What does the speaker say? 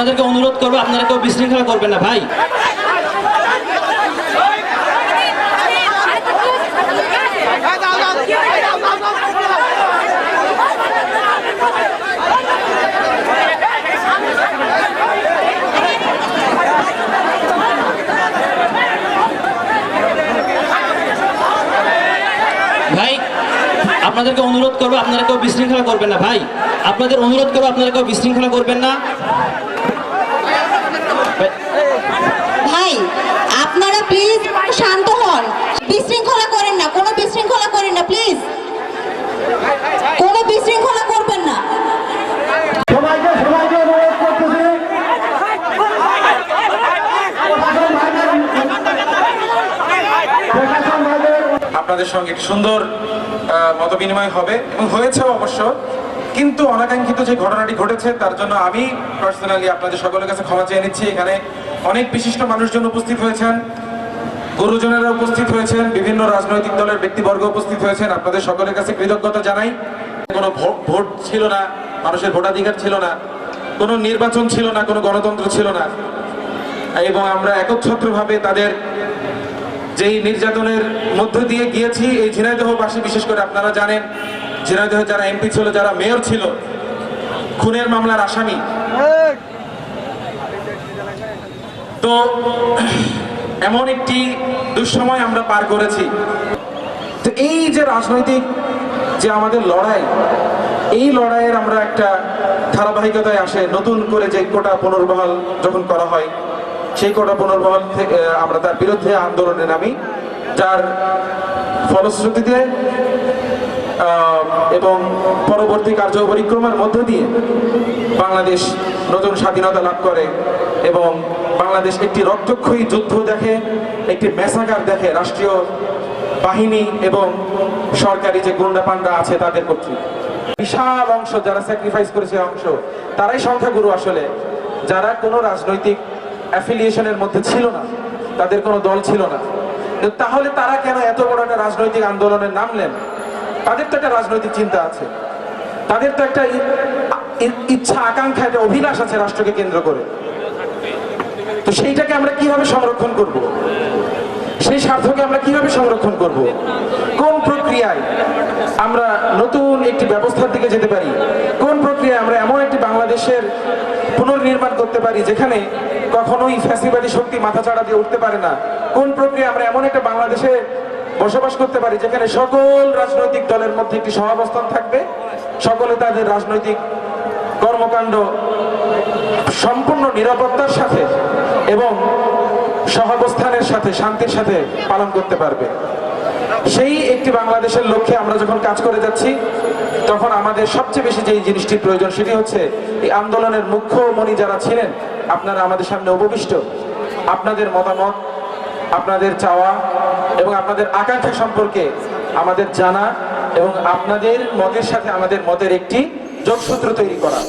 আপনাদেরকে অনুরোধ করবো, আপনারা কেউ বিশৃঙ্খলা করবেন না ভাই। ভাই আপনাদেরকে অনুরোধ করবো, আপনারা কেউ বিশৃঙ্খলা করবেন না ভাই। আপনাদের অনুরোধ করবো, আপনারা কেউ বিশৃঙ্খলা করবেন না ভাই। আপনারা প্লিজ শান্ত হন, বিশৃঙ্খলা করেন না, কোনো বিশৃঙ্খলা করেন না প্লিজ, কোনো বিশৃঙ্খলা করবেন না। সবাইকে অনুরোধ করতেছি আপনাদের সঙ্গে একটি সুন্দর মত বিনিময় হবে এবং হয়েছেও অবশ্য, কিন্তু অনাকাঙ্ক্ষিত যে ঘটনাটি ঘটেছে তার জন্য আমি পার্সোনালি আপনাদের সকলের কাছে ক্ষমা চেয়ে নিচ্ছি। এখানে অনেক বিশিষ্ট মানুষজন উপস্থিত হয়েছেন, গুরুজনেরা উপস্থিত হয়েছেন, বিভিন্ন রাজনৈতিক দলের ব্যক্তিবর্গ উপস্থিত হয়েছেন। আপনাদের সকলের কাছে কৃতজ্ঞতা জানাই। কোনো ভোট ছিল না, মানুষের ভোটাধিকার ছিল না, কোনো নির্বাচন ছিল না, কোনো গণতন্ত্র ছিল না, এবং আমরা একচ্ছত্রভাবে তাদের যেই নির্যাতনের মধ্য দিয়ে গিয়েছি। এই ঝিনাইদহবাসী, বিশেষ করে আপনারা জানেন ঝিনাইদহ যারা এমপি ছিল, যারা মেয়র ছিল, খুনের মামলার আসামি, তো এমন একটি দুঃসময় আমরা পার করেছি। তো এই যে রাজনৈতিক যে আমাদের লড়াই, এই লড়াইয়ের আমরা একটা ধারাবাহিকতায় আসে। নতুন করে যে কোটা পুনর্বহাল যখন করা হয়, সেই কোটা পুনর্বহাল থেকে আমরা তার বিরুদ্ধে আন্দোলনে নামি, যার ফলশ্রুতিতে এবং পরবর্তী কার্য পরিক্রমার মধ্য দিয়ে বাংলাদেশ নতুন স্বাধীনতা লাভ করে এবং বাংলাদেশ একটি রক্তক্ষয়ী যুদ্ধ দেখে, একটি ম্যাসাকার দেখে রাষ্ট্রীয় বাহিনী এবং সরকারি যে গুন্ডা পান্ডা আছে তাদের কর্তৃক। বিশাল অংশ যারা স্যাক্রিফাইস করেছে অংশ, তারাই সংখ্যাগুরু আসলে, যারা কোনো রাজনৈতিক অ্যাফিলিয়েশনের মধ্যে ছিল না, তাদের কোনো দল ছিল না। তাহলে তারা কেন এত বড় একটা রাজনৈতিক আন্দোলনে নামলেন? তাদের তো একটা রাজনৈতিক চিন্তা আছে, তাদের তো একটা ইচ্ছা, আকাঙ্ক্ষা, একটা অভিলাষ আছে রাষ্ট্রকে কেন্দ্র করে। তো সেইটাকে আমরা কিভাবে সংরক্ষণ করব? সেই স্বার্থকে আমরা কিভাবে সংরক্ষণ করব? কোন প্রক্রিয়ায় আমরা নতুন একটি ব্যবস্থার দিকে যেতে পারি? কোন প্রক্রিয়ায় আমরা এমন একটি বাংলাদেশের পুনর্নির্মাণ করতে পারি যেখানে কখনোই ফ্যাসিবাদী শক্তি মাথাচাড়া দিয়ে উঠতে পারে না? কোন প্রক্রিয়া আমরা এমন একটা বাংলাদেশে বসবাস করতে পারি যেখানে সকল রাজনৈতিক দলের মধ্যে একটি সহাবস্থান থাকবে, সকলে তাদের রাজনৈতিক কর্মকাণ্ড সম্পূর্ণ নিরাপত্তার সাথে এবং সহাবস্থানের সাথে, শান্তির সাথে পালন করতে পারবে? সেই একটি বাংলাদেশের লক্ষ্যে আমরা যখন কাজ করে যাচ্ছি, তখন আমাদের সবচেয়ে বেশি যে জিনিসটির প্রয়োজন সেটি হচ্ছে এই আন্দোলনের মুখ্যমণি যারা ছিলেন, আপনারা আমাদের সামনে উপবিষ্ট, আপনাদের মতামত, আপনাদের চাওয়া এবং আপনাদের আকাঙ্ক্ষা সম্পর্কে আমাদের জানা এবং আপনাদের মতের সাথে আমাদের মতের একটি যোগসূত্র তৈরি করা।